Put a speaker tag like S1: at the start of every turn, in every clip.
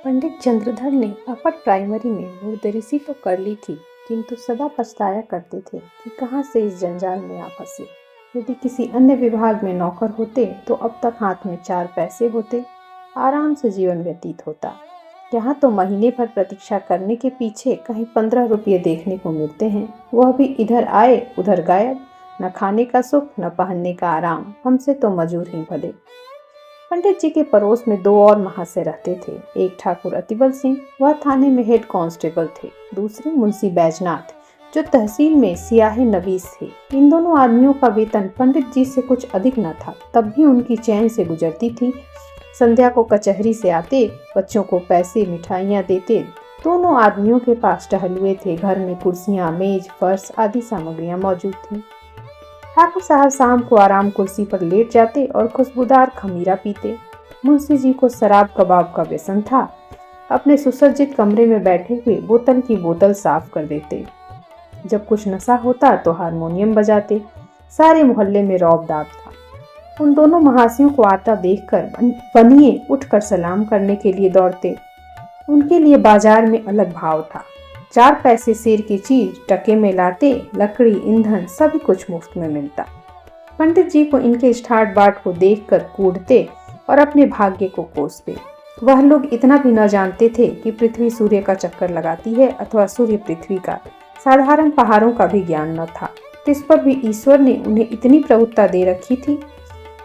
S1: पंडित चंद्रधर ने upper primary में मुर्दरिसी तो कर ली थी, किंतु सदा पछताया करते थे कि कहाँ से इस जंजाल में आ फंसे। यदि किसी अन्य विभाग में नौकर होते तो अब तक हाथ में 4 पैसे होते, आराम से जीवन व्यतीत होता। यहाँ तो महीने भर प्रतीक्षा करने के पीछे कहीं 15 रुपये देखने को मिलते हैं, वह भी इधर आए उधर गायब। न खाने का सुख न पहनने का आराम, हमसे तो मजूर ही भले। पंडित जी के पड़ोस में 2 और महाशय रहते थे। एक ठाकुर अतिबल सिंह, वह थाने में हेड कांस्टेबल थे। दूसरे मुंशी बैजनाथ, जो तहसील में सियाहे नवीस थे। इन दोनों आदमियों का वेतन पंडित जी से कुछ अधिक न था, तब भी उनकी चैन से गुजरती थी। संध्या को कचहरी से आते, बच्चों को पैसे मिठाइयाँ देते। दोनों आदमियों के पास टहलुए थे। घर में कुर्सियाँ, मेज, फर्श आदि सामग्रियाँ मौजूद थीं। ठाकुर साहब शाम को आराम कुर्सी पर लेट जाते और खुशबूदार खमीरा पीते। मुंशी जी को शराब कबाब का व्यसन था। अपने सुसज्जित कमरे में बैठे हुए बोतल की बोतल साफ कर देते। जब कुछ नशा होता तो हारमोनियम बजाते। सारे मोहल्ले में रौब-दाब था। उन दोनों महाशयों को आता देखकर बनिए उठकर सलाम करने के लिए दौड़ते। उनके लिए बाजार में अलग भाव था। 4 पैसे सेर की चीज टके में लाते, लकड़ी, ईंधन सभी कुछ मुफ्त में मिलता। पंडित जी को इनके स्टार्ट बाट को देखकर कूदते और अपने भाग्य को कोसते। वह लोग इतना भी न जानते थे कि पृथ्वी सूर्य का चक्कर लगाती है अथवा सूर्य पृथ्वी का। साधारण पहाड़ों का भी ज्ञान न था। इस पर भी ईश्वर ने उन्हें इतनी प्रभुत्ता दे रखी थी।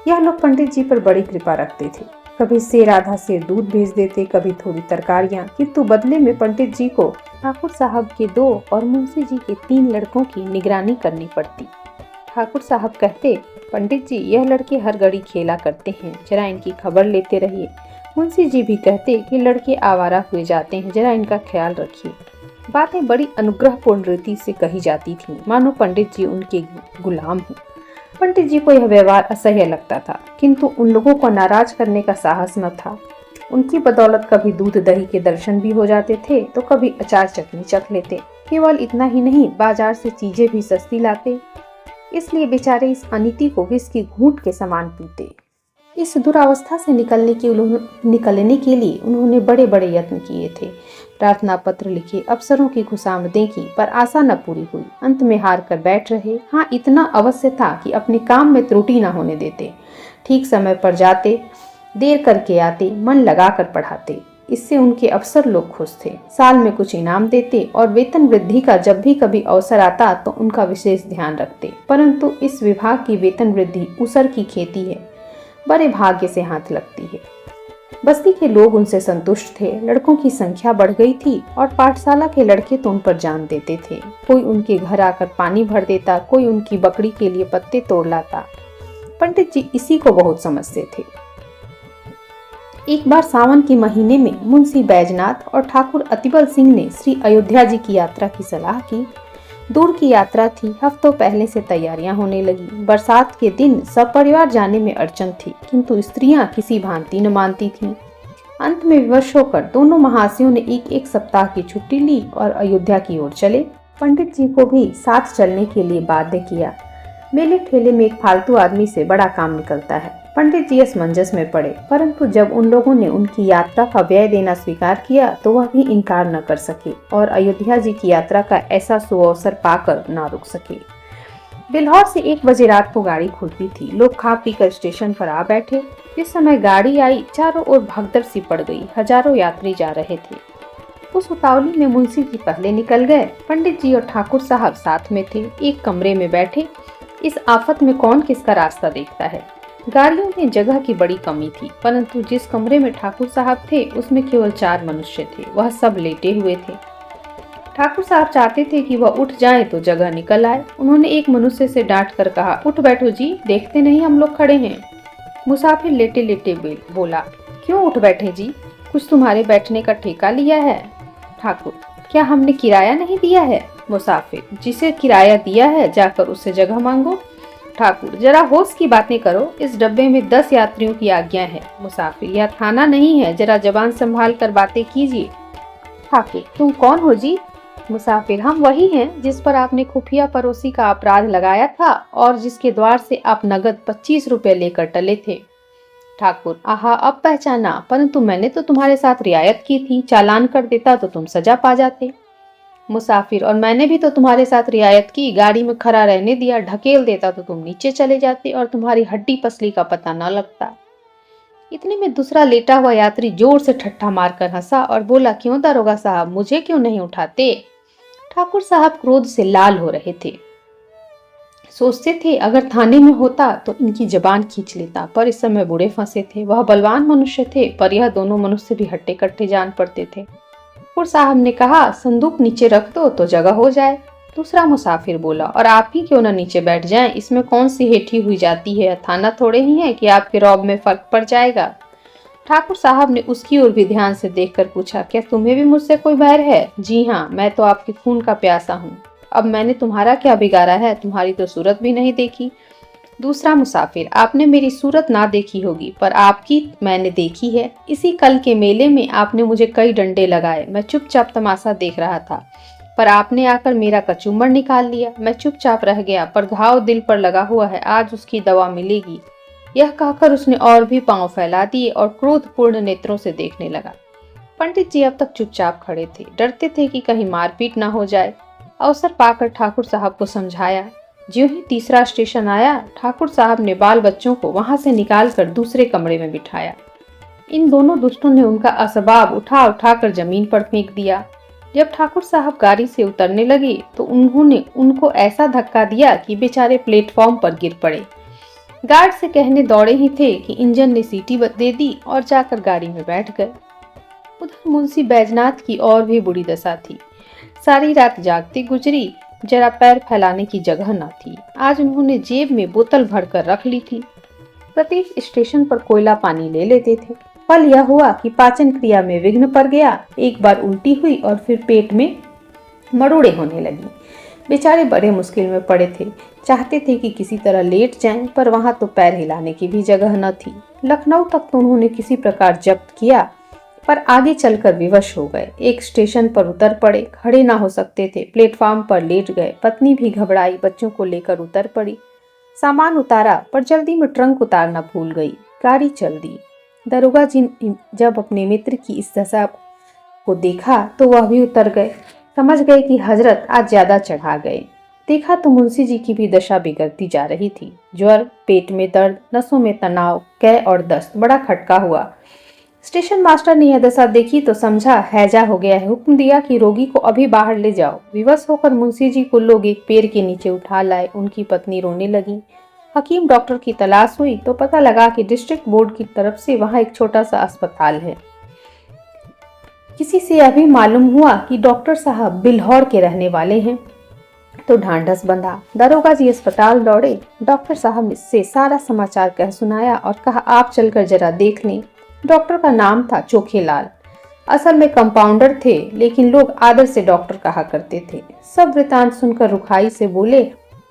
S1: यह लोग पंडित जी पर बड़ी कृपा रखते थे। कभी सेर आधा सेर दूध भेज देते, कभी थोड़ी तरकारियां, किंतु बदले में पंडित जी को ठाकुर साहब के 2 और मुंशी जी के 3 लड़कों की निगरानी करनी पड़ती। ठाकुर साहब कहते, पंडित जी यह लड़के हर घड़ी खेला करते हैं, जरा इनकी खबर लेते रहिए। मुंशी जी भी कहते कि लड़के आवारा हुए जाते हैं, जरा इनका ख्याल रखिए। बातें बड़ी अनुग्रहपूर्ण रीति से कही जाती थीं, मानो पंडित जी उनके गुलाम हों। पंडित जी को यह व्यवहार असह्य लगता था, किंतु उन लोगों को नाराज करने का साहस न था। उनकी बदौलत कभी दूध दही के दर्शन भी हो जाते थे तो कभी अचार चटनी चख लेते। केवल इतना ही नहीं, बाजार से चीजें भी सस्ती लाते। इसलिए बेचारे इस अनीति को विष की घूंट के समान पीते। इस दुरावस्था से निकलने के लिए उन्होंने बड़े बड़े यत्न किए थे। प्रार्थना पत्र लिखे, अफसरों की खुशामदें की, पर आशा न पूरी हुई। अंत में हार कर बैठ रहे। हाँ, इतना अवश्य था कि अपने काम में त्रुटि न होने देते। ठीक समय पर जाते, देर करके आते, मन लगाकर पढ़ाते। इससे उनके अफसर लोग खुश थे। साल में कुछ इनाम देते और वेतन वृद्धि का जब भी कभी अवसर आता तो उनका विशेष ध्यान रखते। परंतु इस विभाग की वेतन वृद्धि ऊसर की खेती है, बड़े भाग्य से हाथ लगती है। बस्ती के लोग उनसे संतुष्ट थे। लड़कों की संख्या बढ़ गई थी और पाठशाला के लड़के तो उन पर जान देते थे। कोई उनके घर आकर पानी भर देता, कोई उनकी बकरी के लिए पत्ते तोड़ लाता। पंडित जी इसी को बहुत समझते थे। एक बार सावन के महीने में मुंशी बैजनाथ और ठाकुर अतिबल सिंह ने श्री अयोध्या जी की यात्रा की सलाह की। दूर की यात्रा थी, हफ्तों पहले से तैयारियां होने लगी। बरसात के दिन सपरिवार जाने में अड़चन थी, किंतु स्त्रियां किसी भांति न मानती थीं। अंत में विवश होकर दोनों महाशयों ने एक सप्ताह की छुट्टी ली और अयोध्या की ओर चले। पंडित जी को भी साथ चलने के लिए बाध्य किया। मेले ठेले में एक फालतू आदमी से बड़ा काम निकलता है। पंडित जी असमंजस में पड़े, परंतु जब उन लोगों ने उनकी यात्रा का व्यय देना स्वीकार किया तो वह भी इनकार न कर सके और अयोध्या जी की यात्रा का ऐसा सुअवसर पाकर न रुक सके। बिल्हौर से 1 बजे रात को गाड़ी खुलती थी। लोग खा पी कर स्टेशन पर आ बैठे। जिस समय गाड़ी आई, चारों ओर भगदड़ सी पड़ गई। हजारों यात्री जा रहे थे। उस उतावली में मुंशी जी पहले निकल गए। पंडित जी और ठाकुर साहब साथ में थे, एक कमरे में बैठे। इस आफत में कौन किसका रास्ता देखता है। गाड़ियों में जगह की बड़ी कमी थी, परंतु जिस कमरे में ठाकुर साहब थे उसमें केवल 4 मनुष्य थे। वह सब लेटे हुए थे। ठाकुर साहब चाहते थे कि वह उठ जाएं तो जगह निकल आए। उन्होंने एक मनुष्य से डांट कर कहा, उठ बैठो जी, देखते नहीं हम लोग खड़े हैं। मुसाफिर लेटे लेटे बोला, क्यों उठ बैठे जी, कुछ तुम्हारे बैठने का ठेका लिया है? ठाकुर, क्या हमने किराया नहीं दिया है? मुसाफिर, जिसे किराया दिया है जाकर उससे जगह मांगो। ठाकुर, जरा होश की बातें करो, इस डब्बे में 10 यात्रियों की आज्ञा है। मुसाफिर, यह थाना नहीं है, जरा जबान संभाल कर बातें कीजिए। ठाकुर, तुम कौन हो जी? मुसाफिर, हम वही हैं जिस पर आपने खुफिया पड़ोसी का अपराध लगाया था और जिसके द्वार से आप नगद 25 रुपए लेकर टले थे। ठाकुर, आहा, अब पहचाना, परंतु मैंने तो तुम्हारे साथ रियायत की थी, चालान कर देता तो तुम सजा पा जाते। मुसाफिर, और मैंने भी तो तुम्हारे साथ रियायत की, गाड़ी में खड़ा रहने दिया, ढकेल देता तो तुम नीचे चले जाते और तुम्हारी हड्डी पसली का पता न लगता। इतने में दूसरा लेटा हुआ यात्री जोर से ठट्ठा मारकर हंसा और बोला, क्यों दरोगा साहब, मुझे क्यों नहीं उठाते? ठाकुर साहब क्रोध से लाल हो रहे थे। सोचते थे अगर थाने में होता तो इनकी जबान खींच लेता, पर इस समय बूढ़े फंसे थे। वह बलवान मनुष्य थे, पर यह दोनों मनुष्य भी हट्टे कट्टे जान पड़ते थे। ठाकुर साहब ने कहा, संदूक नीचे रख दो तो जगह हो जाए। दूसरा मुसाफिर बोला, और आप ही क्यों न नीचे बैठ जाएं, इसमें कौन सी हेठी हुई जाती है, थाना थोड़े ही है कि आपके रौब में फर्क पड़ जाएगा। ठाकुर साहब ने उसकी ओर भी ध्यान से देखकर पूछा, क्या तुम्हें भी मुझसे कोई बैर है? जी हाँ, मैं तो आपके खून का प्यासा हूँ। अब मैंने तुम्हारा क्या बिगाड़ा है, तुम्हारी तो सूरत भी नहीं देखी। दूसरा मुसाफिर, आपने मेरी सूरत ना देखी होगी, पर आपकी मैंने देखी है। इसी कल के मेले में आपने मुझे कई डंडे लगाए, मैं चुपचाप तमाशा देख रहा था, पर आपने आकर मेरा कचूमर निकाल लिया। मैं चुपचाप रह गया, पर घाव दिल पर लगा हुआ है, आज उसकी दवा मिलेगी। यह कहकर उसने और भी पांव फैला दिए और क्रोधपूर्ण नेत्रों से देखने लगा। पंडित जी अब तक चुपचाप खड़े थे, डरते थे कि कहीं मारपीट न हो जाए। अवसर पाकर ठाकुर साहब को समझाया। ज्यों ही तीसरा स्टेशन आया, ठाकुर साहब ने बाल बच्चों को वहां से निकालकर दूसरे कमरे में बिठाया। इन दोनों दुष्टों ने उनका असबाब उठा उठा कर जमीन पर फेंक दिया। जब ठाकुर साहब गाड़ी से उतरने लगे तो उन्होंने उनको ऐसा धक्का दिया कि बेचारे प्लेटफॉर्म पर गिर पड़े। गार्ड से कहने दौड़े ही थे कि इंजन ने सीटी दे दी और जाकर गाड़ी में बैठ गए। उधर मुंशी बैजनाथ की और भी बुरी दशा थी। सारी रात जागती गुजरी, जरा पैर फैलाने की जगह न थी। आज उन्होंने जेब में बोतल भरकर रख ली थी। प्रत्येक स्टेशन पर कोयला पानी ले लेते थे। फल यह हुआ कि पाचन क्रिया में विघ्न पड़ गया। एक बार उल्टी हुई और फिर पेट में मरोड़े होने लगी। बेचारे बड़े मुश्किल में पड़े थे। चाहते थे कि किसी तरह लेट जाएं, पर वहां तो पैर हिलाने की भी जगह न थी। लखनऊ तक तो उन्होंने किसी प्रकार जब्त किया, पर आगे चलकर विवश हो गए। एक स्टेशन पर उतर पड़े, खड़े ना हो सकते थे, प्लेटफॉर्म पर लेट गए। पत्नी भी घबराई, बच्चों को लेकर उतर पड़ी। सामान उतारा, पर जल्दी में ट्रंक उतारना भूल गई। गाड़ी चल दी। दरोगा जी जब अपने मित्र की इस दशा को देखा तो वह भी उतर गए। समझ गए कि हजरत आज ज्यादा चढ़ा गए। देखा तो मुंशी जी की भी दशा बिगड़ती जा रही थी। ज्वर, पेट में दर्द, नसों में तनाव, कै और दस्त, बड़ा खटका हुआ। स्टेशन मास्टर ने यह दशा देखी तो समझा हैजा हो गया है। हुक्म दिया कि रोगी को अभी बाहर ले जाओ। विवश होकर मुंशी जी को लोग एक पेड़ के नीचे उठा लाए। उनकी पत्नी रोने लगी। हकीम डॉक्टर की तलाश हुई तो पता लगा कि डिस्ट्रिक्ट बोर्ड की तरफ से वहां एक छोटा सा अस्पताल है। किसी से यह भी मालूम हुआ कि डॉक्टर साहब बिल्हौर के रहने वाले हैं, तो ढांढस बंधा। दरोगा जी अस्पताल दौड़े। डॉक्टर साहब से सारा समाचार कह सुनाया और कहा, आप चलकर जरा देख लें। डॉक्टर का नाम था चोखेलाल। असल में कंपाउंडर थे, लेकिन लोग आदर से डॉक्टर कहा करते थे। सब वृतांत सुनकर रुखाई से बोले,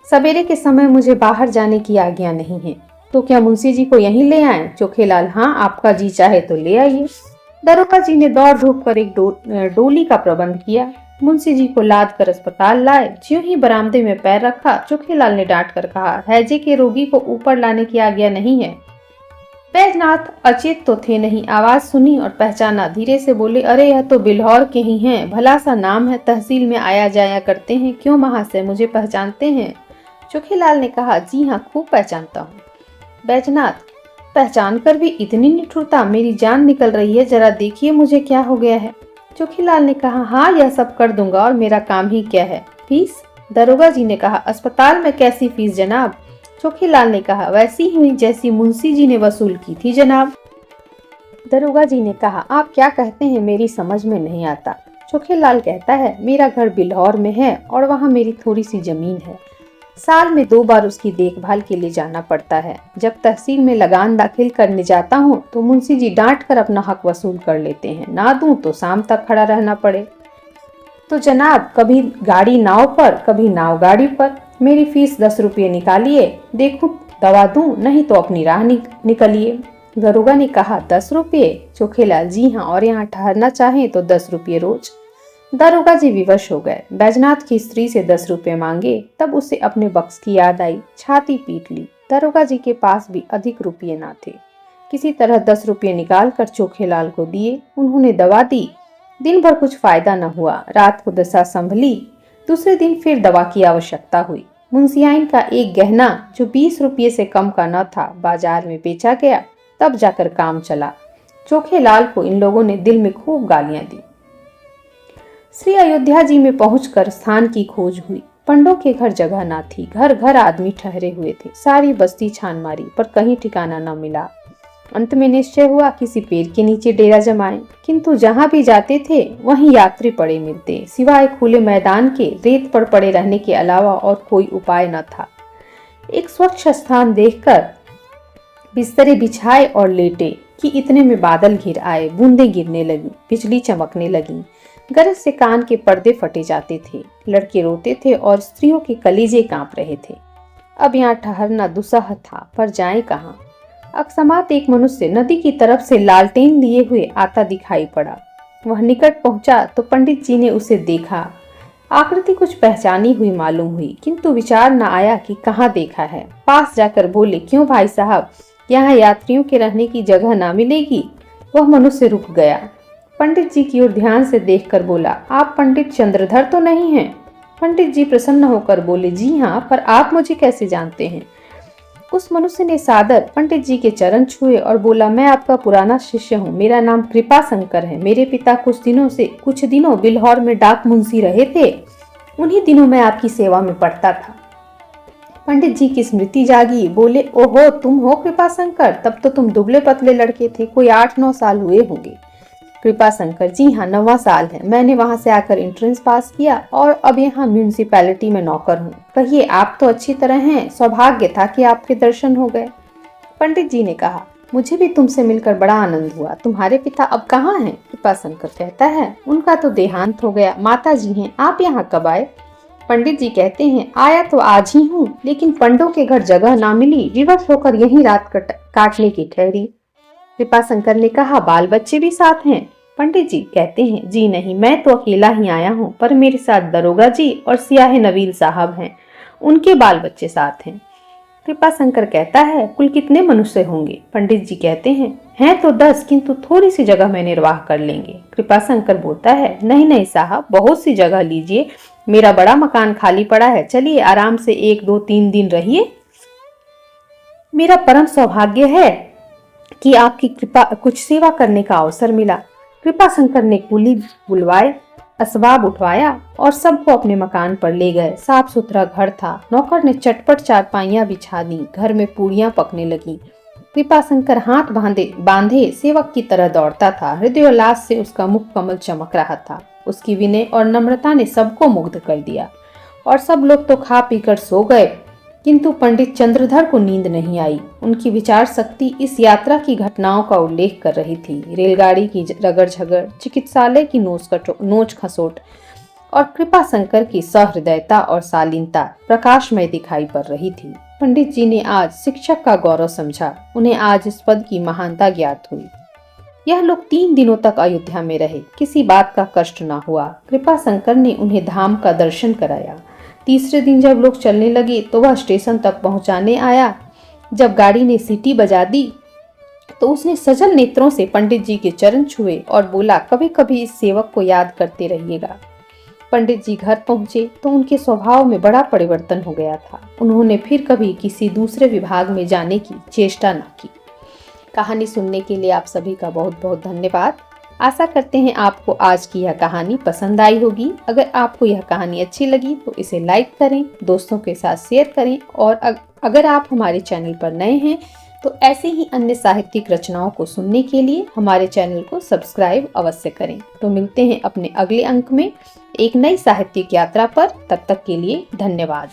S1: सवेरे के समय मुझे बाहर जाने की आज्ञा नहीं है, तो क्या मुंशी जी को यहीं ले आए? चोखेलाल, हाँ, आपका जी चाहे तो ले आइए। दरोगा जी ने दौड़ धूप कर एक डोली का प्रबंध किया। मुंशी जी को लाद कर अस्पताल लाए। ज्यों ही बरामदे में पैर रखा, चोखेलाल ने डांट कर कहा, हैजे के रोगी को ऊपर लाने की आज्ञा नहीं है। बैजनाथ अचेत तो थे नहीं, आवाज सुनी और पहचाना। धीरे से बोले, अरे यह तो बिल्हौर के ही हैं, भला सा नाम है, तहसील में आया जाया करते हैं। क्यों महाशय, मुझे पहचानते हैं? चोखेलाल ने कहा, जी हाँ, खूब पहचानता हूँ। बैजनाथ, पहचान कर भी इतनी निठुरता, मेरी जान निकल रही है, जरा देखिए मुझे क्या हो गया है। चोखेलाल ने कहा, हाँ, यह सब कर दूंगा, और मेरा काम ही क्या है। फीस? दरोगा जी ने कहा, अस्पताल में कैसी फीस जनाब? चोखेलाल ने कहा, वैसी हुई जैसी मुंशी जी ने वसूल की थी जनाब। दरोगा जी ने कहा, आप क्या कहते हैं, मेरी समझ में नहीं आता। चोखेलाल कहता है, मेरा घर बिल्हौर में है और वहाँ मेरी थोड़ी सी जमीन है। साल में 2 बार उसकी देखभाल के लिए जाना पड़ता है। जब तहसील में लगान दाखिल करने जाता हूँ तो मुंशी जी डांट कर अपना हक वसूल कर लेते हैं। ना दूं तो शाम तक खड़ा रहना पड़े। तो जनाब, कभी गाड़ी नाव पर, कभी नाव गाड़ी पर। मेरी फीस 10 रुपये निकालिए, देखूं दवा दूं, नहीं तो अपनी राह निकलिए। दरोगा ने कहा, 10 रुपये? चोखेलाल, जी हाँ, और यहाँ ठहरना चाहें तो 10 रुपये रोज। दरोगा जी विवश हो गए। बैजनाथ की स्त्री से 10 रुपये मांगे, तब उसे अपने बक्स की याद आई। छाती पीट ली। दरोगा जी के पास भी अधिक रुपये ना थे। किसी तरह 10 रुपये निकाल कर चोखेलाल को दिए। उन्होंने दवा दी। दिन भर कुछ फायदा न हुआ। रात को दशा संभली। दूसरे दिन फिर दवा की आवश्यकता हुई। मुंशियाइन का एक गहना जो 20 रुपये से कम का न था बाजार में बेचा गया। तब जाकर काम चला। चोखेलाल को इन लोगों ने दिल में खूब गालियां दी। श्री अयोध्या जी में पहुंचकर स्थान की खोज हुई। पंडों के घर जगह न थी। घर घर आदमी ठहरे हुए थे। सारी बस्ती छान मारी पर कहीं ठिकाना न मिला। अंत में निश्चय हुआ किसी पेड़ के नीचे डेरा जमाएं, किंतु जहां भी जाते थे वहीं यात्री पड़े मिलते। सिवाय खुले मैदान के रेत पर पड़े रहने के अलावा और कोई उपाय न था। एक स्वच्छ स्थान देखकर बिस्तरे बिछाए और लेटे कि इतने में बादल घिर आए। बूंदें गिरने लगी। बिजली चमकने लगी। गरज से कान के पर्दे फटे जाते थे। लड़के रोते थे और स्त्रियों के कलेजे कांप रहे थे। अब यहाँ ठहरना दुस्सह था, पर जाए कहाँ। अकस्मात एक मनुष्य नदी की तरफ से लालटेन लिए हुए आता दिखाई पड़ा। वह निकट पहुंचा तो पंडित जी ने उसे देखा। आकृति कुछ पहचानी हुई मालूम हुई, किंतु विचार न आया कि कहाँ देखा है। पास जाकर बोले, क्यों भाई साहब, यहाँ यात्रियों के रहने की जगह ना मिलेगी? वह मनुष्य रुक गया। पंडित जी की ओर ध्यान से देखकर बोला, आप पंडित चंद्रधर तो नहीं हैं? पंडित जी प्रसन्न होकर बोले, जी हाँ, पर आप मुझे कैसे जानते हैं? उस मनुष्य ने सादर पंडित जी के चरण छुए और बोला, मैं आपका पुराना शिष्य हूँ। मेरा नाम कृपाशंकर है। मेरे पिता कुछ दिनों बिल्हौर में डाक मुंशी रहे थे। उन्हीं दिनों मैं आपकी सेवा में पढ़ता था। पंडित जी की स्मृति जागी। बोले, ओहो, तुम हो कृपाशंकर? तब तो तुम दुबले पतले लड़के थे। कोई 8-9 साल हुए होंगे। कृपाशंकर, जी हाँ, 9वां साल है। मैंने वहां से आकर एंट्रेंस पास किया और अब यहाँ म्यूनिसिपैलिटी में नौकर हूँ। कहिए, आप तो अच्छी तरह हैं। सौभाग्य था कि आपके दर्शन हो गए। पंडित जी ने कहा, मुझे भी तुमसे मिलकर बड़ा आनंद हुआ। तुम्हारे पिता अब कहाँ हैं? कृपाशंकर कहता है, उनका तो देहांत हो गया। माता जी हैं। आप यहाँ कब आए? पंडित जी कहते हैं, आया तो आज ही हूँ, लेकिन पंडों के घर जगह ना मिली। विवश होकर यहीं रात काटने की ठहरी। कृपाशंकर ने कहा, बाल बच्चे भी साथ हैं? पंडित जी कहते हैं, जी नहीं, मैं तो अकेला ही आया हूँ, पर मेरे साथ दरोगा जी और सियाह नवील साहब हैं। उनके बाल बच्चे साथ हैं। कृपाशंकर कहता है, कुल कितने मनुष्य होंगे? पंडित जी कहते हैं तो 10, किंतु थोड़ी सी जगह में निर्वाह कर लेंगे। कृपाशंकर बोलता है, नहीं नहीं साहब, बहुत सी जगह लीजिए। मेरा बड़ा मकान खाली पड़ा है। चलिए आराम से 1-2-3 दिन रहिए। मेरा परम सौभाग्य है कि आपकी कृपा कुछ सेवा करने का अवसर मिला। कृपाशंकर ने कुली बुलवाए, असबाब उठवाया और सबको अपने मकान पर ले गए। साफ सुथरा घर था। नौकर ने चटपट चारपाइयां बिछा दी। घर में पूड़ियां पकने लगी। कृपाशंकर हाथ बांधे सेवक की तरह दौड़ता था। हृदयोल्लास से उसका मुख कमल चमक रहा था। उसकी विनय और नम्रता ने सबको मुग्ध कर दिया और सब लोग तो खा पीकर सो गए, किंतु पंडित चंद्रधर को नींद नहीं आई। उनकी विचार शक्ति इस यात्रा की घटनाओं का उल्लेख कर रही थी। रेलगाड़ी की रगड़ झगड़, चिकित्सालय की नोच खसोट और कृपाशंकर की सहृदयता और शालीनता प्रकाशमय दिखाई पड़ रही थी। पंडित जी ने आज शिक्षक का गौरव समझा। उन्हें आज इस पद की महानता ज्ञात हुई। यह लोग 3 दिनों तक अयोध्या में रहे। किसी बात का कष्ट न हुआ। कृपाशंकर ने उन्हें धाम का दर्शन कराया। तीसरे दिन जब लोग चलने लगे तो वह स्टेशन तक पहुंचाने आया। जब गाड़ी ने सीटी बजा दी तो उसने सजल नेत्रों से पंडित जी के चरण छुए और बोला, कभी कभी इस सेवक को याद करते रहिएगा। पंडित जी घर पहुंचे तो उनके स्वभाव में बड़ा परिवर्तन हो गया था। उन्होंने फिर कभी किसी दूसरे विभाग में जाने की चेष्टा न की। कहानी सुनने के लिए आप सभी का बहुत बहुत धन्यवाद। आशा करते हैं आपको आज की यह कहानी पसंद आई होगी। अगर आपको यह कहानी अच्छी लगी तो इसे लाइक करें, दोस्तों के साथ शेयर करें और अगर आप हमारे चैनल पर नए हैं तो ऐसे ही अन्य साहित्यिक रचनाओं को सुनने के लिए हमारे चैनल को सब्सक्राइब अवश्य करें। तो मिलते हैं अपने अगले अंक में एक नई साहित्यिक यात्रा पर। तब तक के लिए धन्यवाद।